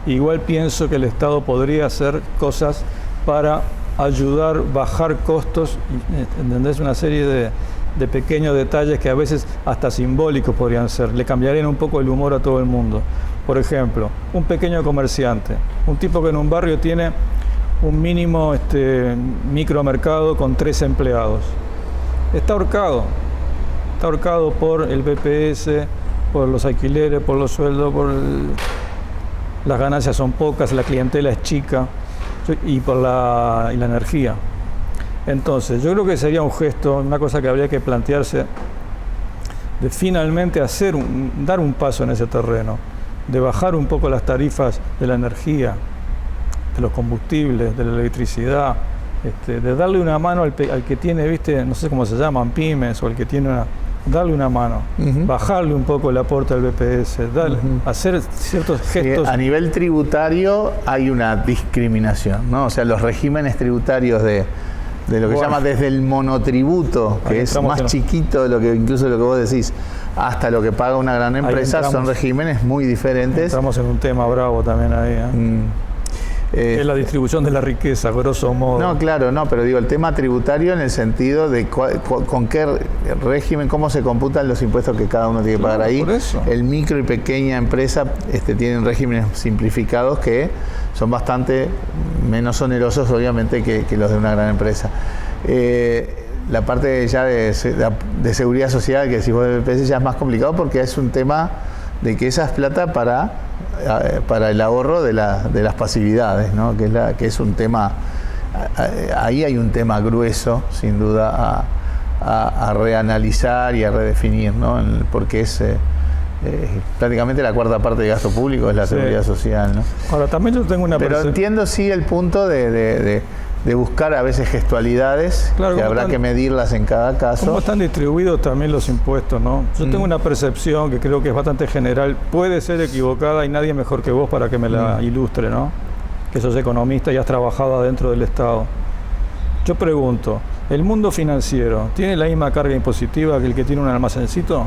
igual pienso que el Estado podría hacer cosas para ayudar, bajar costos, ¿entendés? Una serie de pequeños detalles que a veces hasta simbólicos podrían ser, le cambiarían un poco el humor a todo el mundo. Por ejemplo, un pequeño comerciante, un tipo que en un barrio tiene un mínimo micromercado con 3 empleados. está ahorcado. Está ahorcado por el BPS, por los alquileres, por los sueldos, las ganancias son pocas, la clientela es chica y por la energía. Entonces, yo creo que sería un gesto, una cosa que habría que plantearse, de finalmente dar un paso en ese terreno, de bajar un poco las tarifas de la energía, de los combustibles, de la electricidad, de darle una mano al que tiene, ¿viste? No sé cómo se llaman, pymes, o el que tiene darle una mano, bajarle un poco el aporte al BPS, hacer ciertos gestos. A nivel tributario hay una discriminación, ¿no? O sea, los regímenes tributarios de lo que se llama desde el monotributo, que es más chiquito de incluso lo que vos decís, hasta lo que paga una gran empresa, son regímenes muy diferentes. Estamos en un tema bravo también ahí, es la distribución de la riqueza, grosso modo. No, claro, no, pero digo, el tema tributario en el sentido de con qué régimen, cómo se computan los impuestos que cada uno tiene que pagar ahí. Por eso. El micro y pequeña empresa tienen regímenes simplificados que son bastante menos onerosos, obviamente, que los de una gran empresa. La parte ya de seguridad social, que decís vos del BPS, ya es más complicado porque es un tema de que esa es plata para el ahorro de las pasividades, ¿no? Que es un tema, ahí hay un tema grueso, sin duda, a reanalizar y a redefinir, ¿no? Porque es prácticamente la cuarta parte de gasto público es la seguridad social, ¿no? Ahora, también yo tengo una Pero entiendo sí el punto de buscar a veces gestualidades, claro, que habrá que medirlas en cada caso. ¿Cómo están distribuidos también los impuestos, no? Yo tengo una percepción que creo que es bastante general, puede ser equivocada y nadie mejor que vos para que me la ilustre, ¿no? Que sos economista y has trabajado adentro del Estado. Yo pregunto, ¿el mundo financiero tiene la misma carga impositiva que el que tiene un almacencito?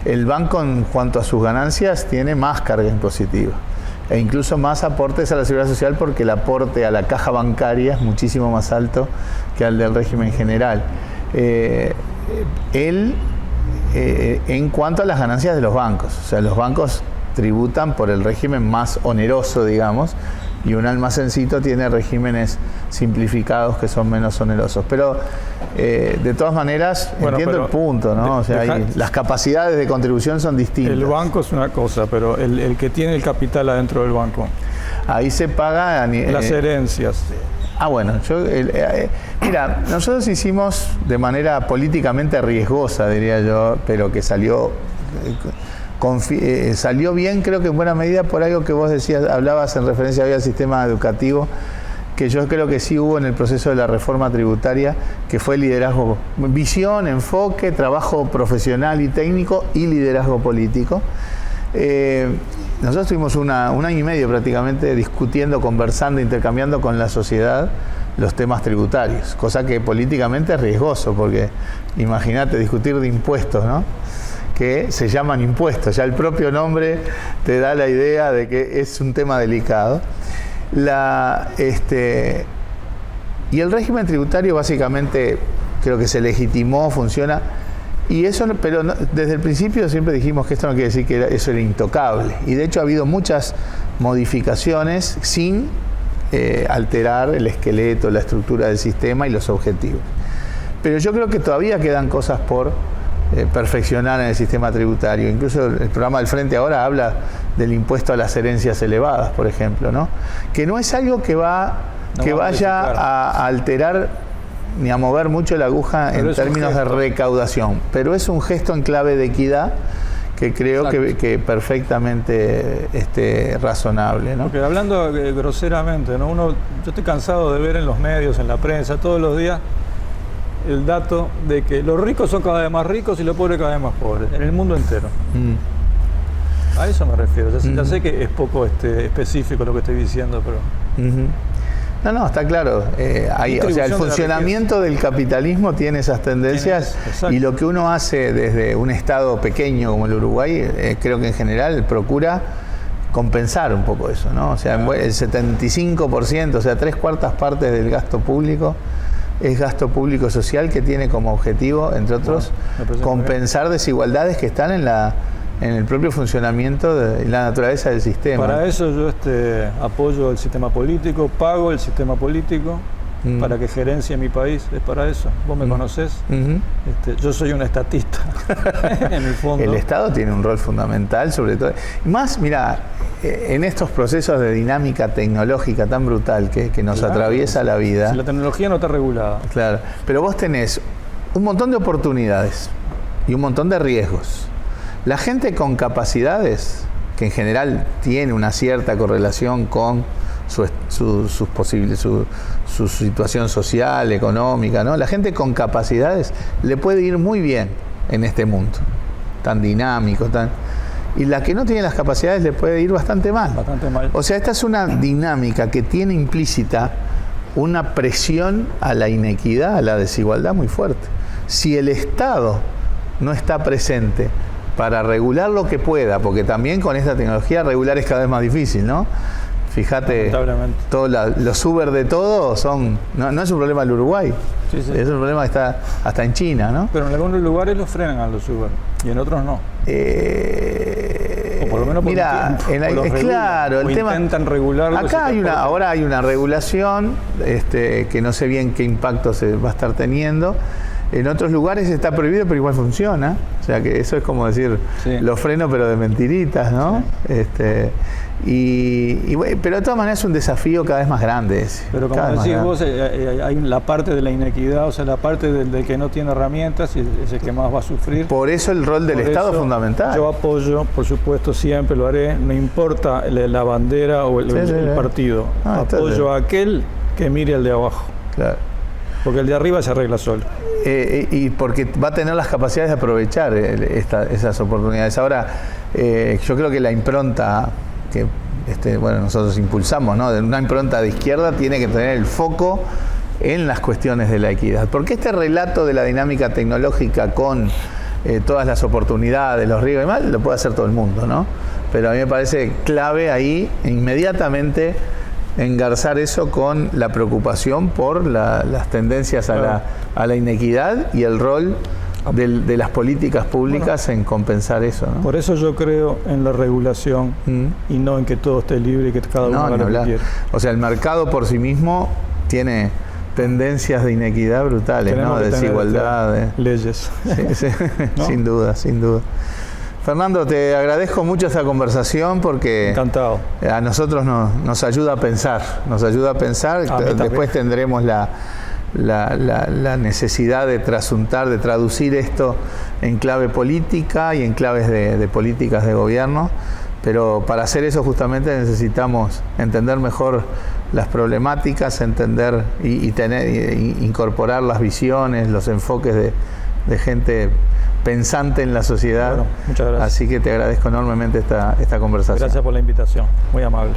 El banco, en cuanto a sus ganancias, tiene más carga impositiva e incluso más aportes a la seguridad social, porque el aporte a la caja bancaria es muchísimo más alto que al del régimen general. En cuanto a las ganancias de los bancos, o sea, los bancos tributan por el régimen más oneroso, digamos, y un almacencito tiene regímenes simplificados que son menos onerosos. Pero de todas maneras, entiendo el punto, ¿no? O sea, las capacidades de contribución son distintas. El banco es una cosa, pero el que tiene el capital adentro del banco. Ahí se paga las herencias. Bueno, mira, nosotros hicimos de manera políticamente riesgosa, diría yo, pero que salió bien, creo que en buena medida, por algo que vos decías, hablabas en referencia hoy al sistema educativo, que yo creo que sí hubo en el proceso de la reforma tributaria, que fue liderazgo, visión, enfoque, trabajo profesional y técnico y liderazgo político. Nosotros tuvimos un año y medio prácticamente discutiendo, conversando, intercambiando con la sociedad los temas tributarios, cosa que políticamente es riesgoso, porque imagínate discutir de impuestos, ¿no? Que se llaman impuestos, ya el propio nombre te da la idea de que es un tema delicado. Y el régimen tributario básicamente creo que se legitimó, funciona, y eso, pero no, desde el principio siempre dijimos que esto no quiere decir que eso era intocable, y de hecho ha habido muchas modificaciones sin alterar el esqueleto, la estructura del sistema y los objetivos. Pero yo creo que todavía quedan cosas por perfeccionar en el sistema tributario. Incluso el programa del Frente ahora habla del impuesto a las herencias elevadas, por ejemplo, ¿no? Que no es algo que vaya a alterar ni a mover mucho la aguja en términos de recaudación, pero es un gesto en clave de equidad que creo que perfectamente razonable, ¿no? Porque hablando groseramente, ¿no? Yo estoy cansado de ver en los medios, en la prensa, todos los días, el dato de que los ricos son cada vez más ricos y los pobres cada vez más pobres, en el mundo entero. A eso me refiero. Ya sé que es poco específico lo que estoy diciendo, pero... No, está claro. O sea, el funcionamiento del capitalismo tiene esas tendencias, y lo que uno hace desde un estado pequeño como el Uruguay, creo que en general procura compensar un poco eso, ¿no? O sea, el 75%, o sea, 3/4 partes del gasto público es gasto público social, que tiene como objetivo, entre otros, compensar desigualdades que están en el propio funcionamiento de la naturaleza del sistema. Para eso yo apoyo el sistema político, pago el sistema político, para que gerencie mi país, es para eso. Vos me conocés, yo soy un estatista, en el fondo. El Estado tiene un rol fundamental, sobre todo. Más, mira, en estos procesos de dinámica tecnológica tan brutal que nos atraviesa la vida. Si la tecnología no está regulada. Claro, pero vos tenés un montón de oportunidades y un montón de riesgos. La gente con capacidades, que en general tiene una cierta correlación con su situación social, económica, ¿no? La gente con capacidades le puede ir muy bien en este mundo tan dinámico, y la que no tiene las capacidades le puede ir bastante mal. Bastante mal. O sea, esta es una dinámica que tiene implícita una presión a la inequidad, a la desigualdad muy fuerte. Si el Estado no está presente para regular lo que pueda, porque también con esta tecnología regular es cada vez más difícil, ¿no? Fíjate, los Uber de todo no es un problema del Uruguay, es un problema que está hasta en China, ¿no? Pero en algunos lugares los frenan a los Uber y en otros no. O por lo menos mira, claro, el tema intentan regularlo. Acá ahora hay una regulación que no sé bien qué impacto se va a estar teniendo. En otros lugares está prohibido, pero igual funciona. O sea que eso es como decir, los freno, pero de mentiritas, ¿no? Sí. Pero de todas maneras es un desafío cada vez más grande. Pero como decís vos, hay la parte de la inequidad, o sea, la parte del que no tiene herramientas, y es el que más va a sufrir. Por eso el rol del Estado es fundamental. Yo apoyo, por supuesto, siempre lo haré, no importa la bandera o el partido. Apoyo a aquel que mire al de abajo. Claro. Porque el de arriba se arregla solo. Y porque va a tener las capacidades de aprovechar esas oportunidades. Ahora, yo creo que la impronta que nosotros impulsamos, ¿no? Una impronta de izquierda tiene que tener el foco en las cuestiones de la equidad. Porque este relato de la dinámica tecnológica con todas las oportunidades, los riesgos y mal, lo puede hacer todo el mundo, ¿no? Pero a mí me parece clave ahí inmediatamente engarzar eso con la preocupación por las tendencias a la inequidad y el rol de las políticas públicas en compensar eso, ¿no? Por eso yo creo en la regulación y no en que todo esté libre y que cada uno haga lo que quiera. O sea, el mercado por sí mismo tiene tendencias de inequidad brutales, ¿no? De desigualdad. Leyes. Sí, ¿no? Sin duda, sin duda. Fernando, te agradezco mucho esta conversación porque encantado. A nosotros nos ayuda a pensar, después tendremos la necesidad de trasuntar, de traducir esto en clave política y en claves de políticas de gobierno, pero para hacer eso justamente necesitamos entender mejor las problemáticas, entender y incorporar las visiones, los enfoques de gente pensante en la sociedad. Bueno, muchas gracias. Así que te agradezco enormemente esta conversación. Gracias por la invitación, muy amable.